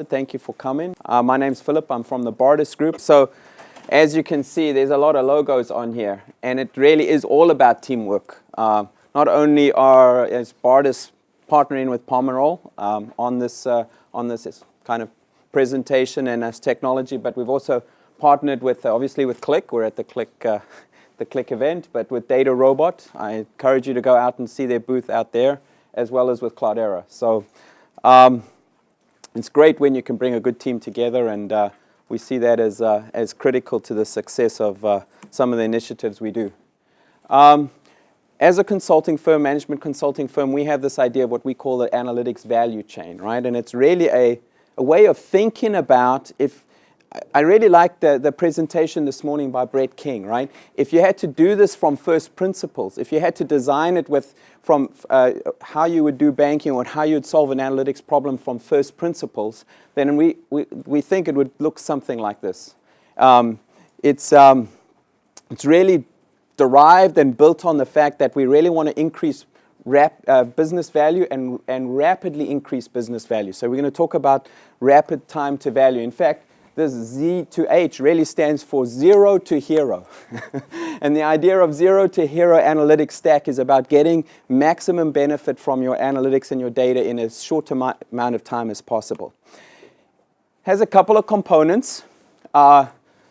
Thank you for coming. My name's Philip. I'm from the Bardis Group. So as you can see, there's a lot of logos on here, and it really is all about teamwork. Not only is Bardis partnering with Pomerol on this kind of presentation and as technology, but we've also partnered with, obviously, with Qlik. We're at the Qlik event, but with Data Robot. I encourage you to go out and see their booth out there, as well as with Cloudera. So it's great when you can bring a good team together, and we see that as critical to the success of some of the initiatives we do. As a consulting firm, management consulting firm, we have this idea of what we call the analytics value chain, right? And it's really a way of thinking about I really liked the presentation this morning by Brett King, right? If you had to do this from first principles, if you had to design it from how you would do banking or how you would solve an analytics problem from first principles, then we think it would look something like this. It's really derived and built on the fact that we really want to increase business value and rapidly increase business value. So we're going to talk about rapid time to value. In fact, this Z to H really stands for zero to hero. And the idea of zero to hero analytics stack is about getting maximum benefit from your analytics and your data in as short amount of time as possible. Has a couple of components.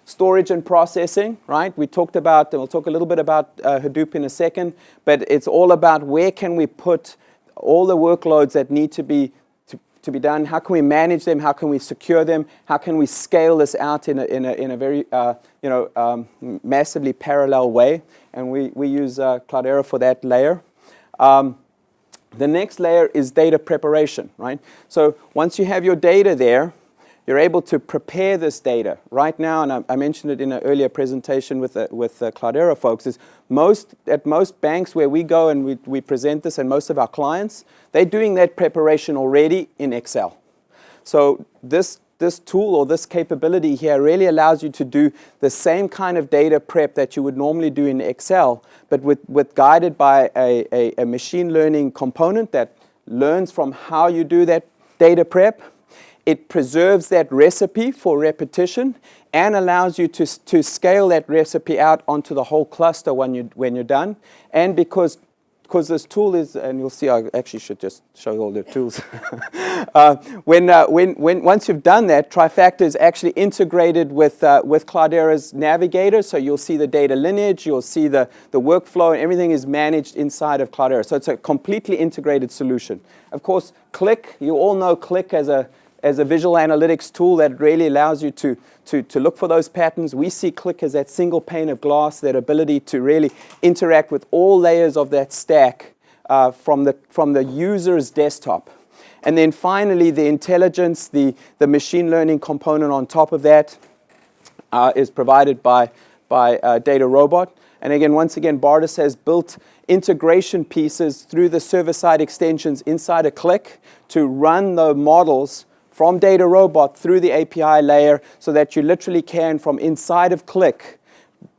Storage and processing, right? We talked about, and we'll talk a little bit about Hadoop in a second, but it's all about where can we put all the workloads that need to be done. How can we manage them? How can we secure them? How can we scale this out in a very massively parallel way? And we use Cloudera for that layer. The next layer is data preparation, right? So once you have your data there, you're able to prepare this data. Right now, and I mentioned it in an earlier presentation with Cloudera folks, is at most banks where we go and we present this, and most of our clients, they're doing that preparation already in Excel. So this tool or this capability here really allows you to do the same kind of data prep that you would normally do in Excel, but with guided by a machine learning component that learns from how you do that data prep. It preserves that recipe for repetition and allows you to scale that recipe out onto the whole cluster when you're done. And because this tool is, and you'll see, I actually should just show you all the tools. Once you've done that, Trifactor is actually integrated with Cloudera's Navigator. So you'll see the data lineage, you'll see the workflow, and everything is managed inside of Cloudera. So it's a completely integrated solution. Of course, Qlik, you all know Qlik as a visual analytics tool that really allows you to look for those patterns. We see Qlik as that single pane of glass, that ability to really interact with all layers of that stack from the user's desktop. And then finally, the intelligence, the machine learning component on top of that is provided by Data Robot. And again, once again, Bardis has built integration pieces through the server-side extensions inside of Qlik to run the models from Data Robot through the API layer so that you literally can, from inside of Qlik,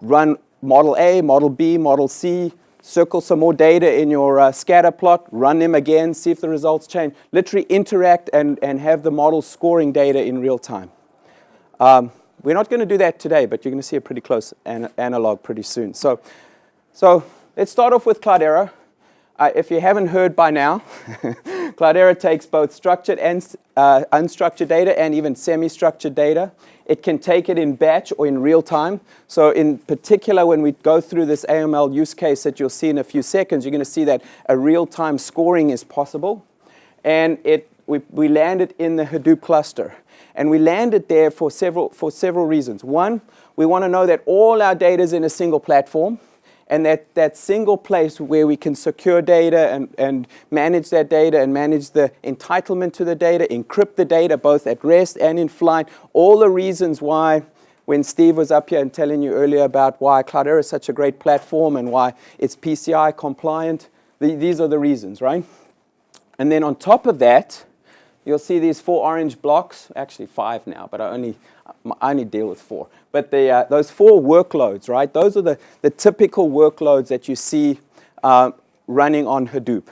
run model A, model B, model C, circle some more data in your scatter plot, run them again, see if the results change. Literally interact and have the model scoring data in real time. We're not going to do that today, but you're going to see a pretty close analog pretty soon. So let's start off with Cloudera. If you haven't heard by now, Cloudera takes both structured and unstructured data and even semi-structured data. It can take it in batch or in real time. So in particular, when we go through this AML use case that you'll see in a few seconds, you're going to see that a real-time scoring is possible. And we landed in the Hadoop cluster. And we landed there for several reasons. One, we want to know that all our data is in a single platform. And that single place where we can secure data and manage that data and manage the entitlement to the data, encrypt the data both at rest and in flight. All the reasons why, when Steve was up here and telling you earlier about why Cloudera is such a great platform and why it's PCI compliant, these are the reasons, right? And then on top of that, you'll see these 4 orange blocks, actually 5 now, but I only deal with 4. But those 4 workloads, right? Those are the typical workloads that you see running on Hadoop.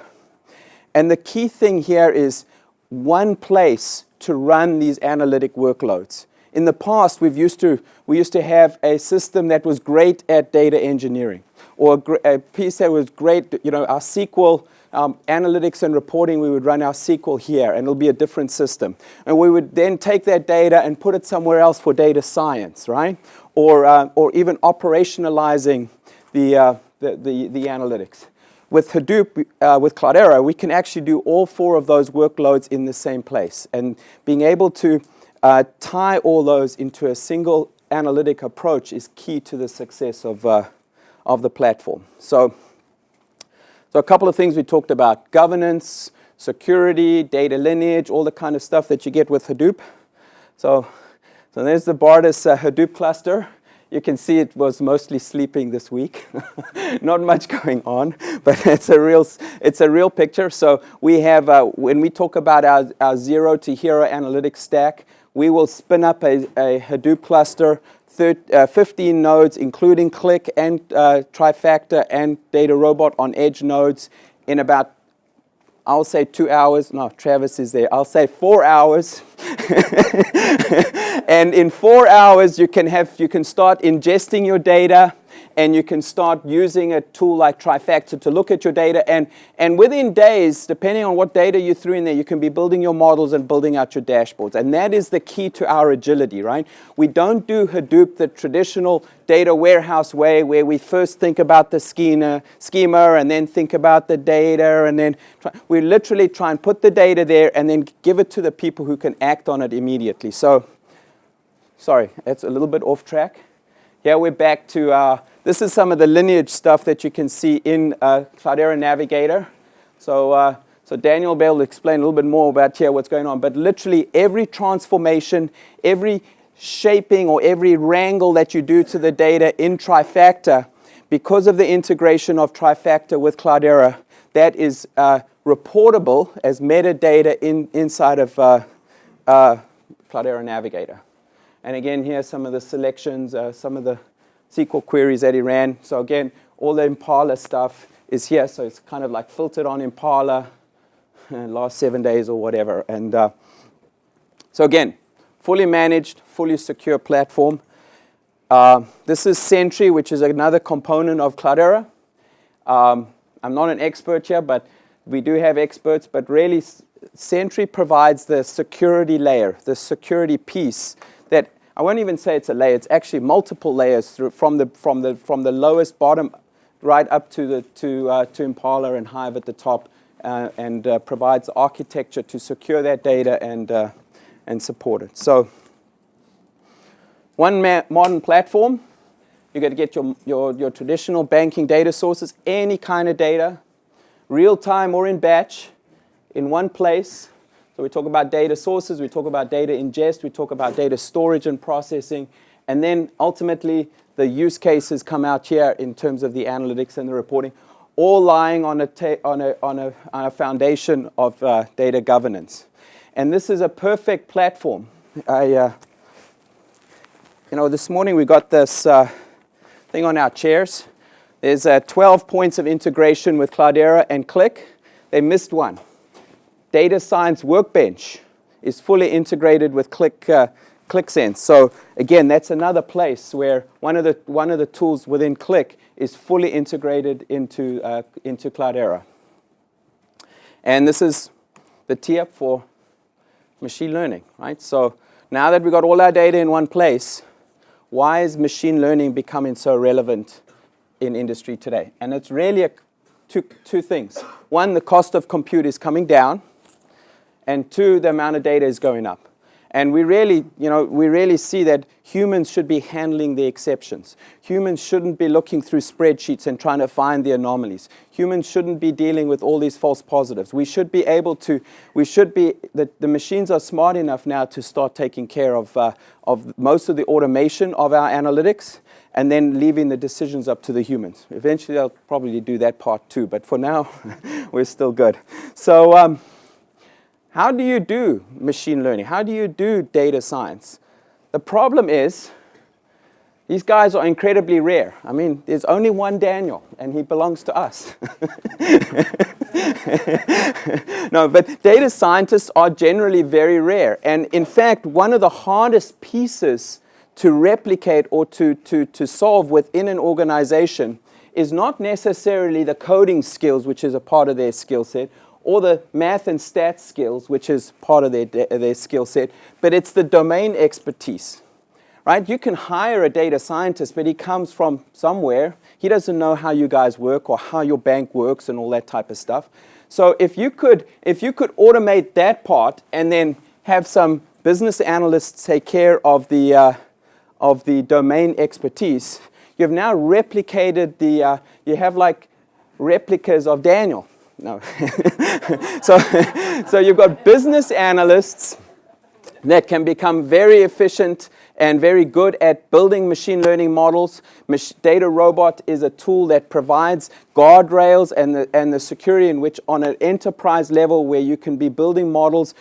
And the key thing here is one place to run these analytic workloads. In the past, we used to have a system that was great at data engineering, or a piece that was great, our SQL analytics and reporting, we would run our SQL here, and it'll be a different system. And we would then take that data and put it somewhere else for data science, right? Or even operationalizing the analytics. With Hadoop, with Cloudera, we can actually do all 4 of those workloads in the same place. And being able to tie all those into a single analytic approach is key to the success of the platform. So a couple of things we talked about: governance, security, data lineage, all the kind of stuff that you get with Hadoop. So there's the Bardis Hadoop cluster. You can see it was mostly sleeping this week. Not much going on, but it's a real picture. So we have, when we talk about our zero to hero analytics stack, we will spin up a Hadoop cluster, 15 nodes, including Qlik and Trifactor and Data Robot on edge nodes in about, I'll say 2 hours. No, Travis is there. I'll say 4 hours. And in 4 hours, you can start ingesting your data, and you can start using a tool like Trifactor to look at your data. And within days, depending on what data you threw in there, you can be building your models and building out your dashboards. And that is the key to our agility, right? We don't do Hadoop the traditional data warehouse way, where we first think about the schema and then think about the data, and then we literally try and put the data there and then give it to the people who can act on it immediately. So, sorry, that's a little bit off track. Here we're back to, this is some of the lineage stuff that you can see in Cloudera Navigator. So Daniel will be able to explain a little bit more about here what's going on. But literally every transformation, every shaping or every wrangle that you do to the data in Trifactor, because of the integration of Trifactor with Cloudera, that is reportable as metadata inside of Cloudera Navigator. And again, here are some of the selections, some of the SQL queries that he ran. So again, all the Impala stuff is here. So it's kind of like filtered on Impala last 7 days or whatever. And so again, fully managed, fully secure platform. This is Sentry, which is another component of Cloudera. I'm not an expert here, but we do have experts. But really, Sentry provides the security layer, the security piece that I won't even say it's a layer. It's actually multiple layers from the lowest bottom right up to Impala and Hive at the top, and provides architecture to secure that data and support it. So one modern platform. You got to get your traditional banking data sources, any kind of data, real time or in batch, in one place. So we talk about data sources, we talk about data ingest, we talk about data storage and processing, and then ultimately the use cases come out here in terms of the analytics and the reporting, all lying on a foundation of data governance. And this is a perfect platform. This morning we got this thing on our chairs. There's 12 points of integration with Cloudera and Qlik. They missed one. Data Science Workbench is fully integrated with Qlik Sense. So again, that's another place where one of the tools within Qlik is fully integrated into Cloudera. And this is the tee-up for machine learning, right? So now that we've got all our data in one place, why is machine learning becoming so relevant in industry today? And it's really two things. One, the cost of compute is coming down. And two, the amount of data is going up. And we really see that humans should be handling the exceptions. Humans shouldn't be looking through spreadsheets and trying to find the anomalies. Humans shouldn't be dealing with all these false positives. We should be able to, the machines are smart enough now to start taking care of most of the automation of our analytics, and then leaving the decisions up to the humans. Eventually, they'll probably do that part too, but for now, we're still good. So, how do you do machine learning? How do you do data science? The problem is, these guys are incredibly rare. I mean, there's only one Daniel, and he belongs to us. No, but data scientists are generally very rare. And in fact, one of the hardest pieces to replicate or to solve within an organization is not necessarily the coding skills, which is a part of their skill set, or the math and stats skills, which is part of their skill set, but it's the domain expertise. Right? You can hire a data scientist, but he comes from somewhere. He doesn't know how you guys work or how your bank works and all that type of stuff. So if you could automate that part and then have some business analysts take care of the domain expertise, you've now replicated you have like replicas of Daniel. No. So you've got business analysts that can become very efficient and very good at building machine learning models. Data Robot is a tool that provides guardrails and the security in which on an enterprise level where you can be building models,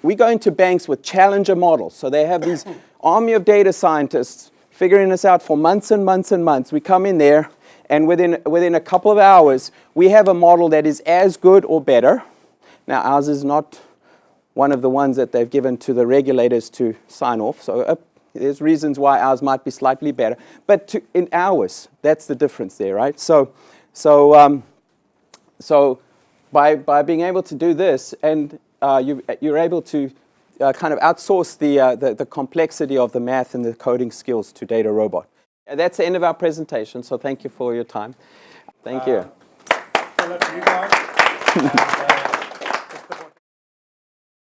we go into banks with challenger models. So they have these army of data scientists figuring this out for months and months and months. We come in there and within a couple of hours, we have a model that is as good or better. Now ours is not one of the ones that they've given to the regulators to sign off. So there's reasons why ours might be slightly better. But in hours, that's the difference there, right? So by being able to do this, and you're able to kind of outsource the complexity of the math and the coding skills to Data Robot. And that's the end of our presentation, so thank you for your time. Thank you. Hello to you guys.